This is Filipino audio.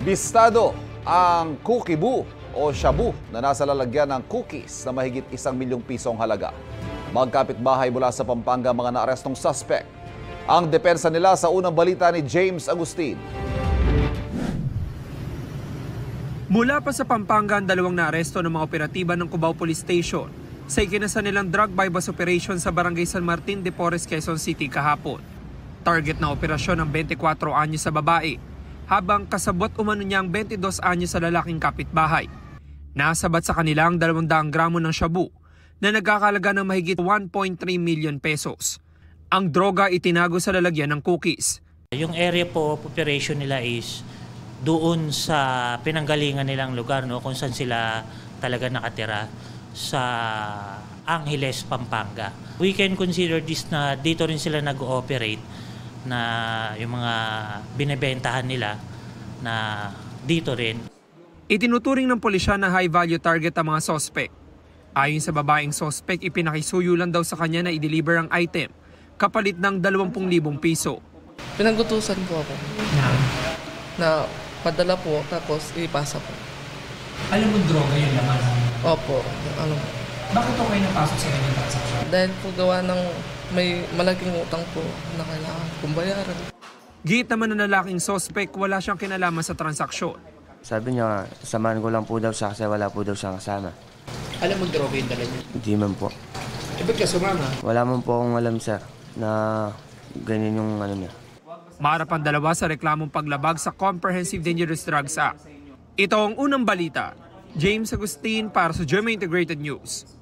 Bistado ang Kukibu o shabu na nasa lalagyan ng cookies na mahigit 1 milyong pisong halaga. Magkapitbahay mula sa Pampanga mga naarestong suspect. Ang depensa nila sa unang balita ni James Agustin. Mula pa sa Pampanga ang dalawang naaresto ng mga operatiba ng Cubao Police Station sa ikinasa nilang drug bypass operation sa Barangay San Martin de Porres, Quezon City kahapon. Target na operasyon ng 24 anyos sa babae, habang kasabot umano niya ang 22 anyos sa lalaking kapitbahay. Nasabat sa kanila ang 200 gramo ng shabu na nagkakalaga ng mahigit 1.3 million pesos. Ang droga itinago sa lalagyan ng cookies. Yung area po of operation nila is doon sa pinanggalingan nilang lugar, no, kung saan sila talaga nakatira sa Angeles, Pampanga. We can consider this na dito rin sila nag-ooperate, na yung mga binebentahan nila na dito rin. Itinuturing ng pulisya na high-value target ang mga suspect. Ayon sa babaeng suspect, ipinakisuyo lang daw sa kanya na i-deliver ang item kapalit ng 20,000 piso. Pinagutusan po ako na padala po tapos ipasa po. Alam mo droga yung laman? Opo. Bakit ako kayo napasok sa kanyang transaction? Dahil po gawa ng may malaking utang po na kailangan kong bayaran. Giit naman ng lalaking suspect, wala siyang kinalaman sa transaksyon. Sabi niya, samahan ko lang po daw siya kasi wala po daw siyang kasama. Alam mo droga yung dala niya? Hindi man po. Ba't ka sumama? Wala man po akong alam, sir, na ganyan yung ano niya. Maharap ang dalawa sa reklamong paglabag sa Comprehensive Dangerous Drugs Act. Ito ang unang balita. James Agustin para sa GMA Integrated News.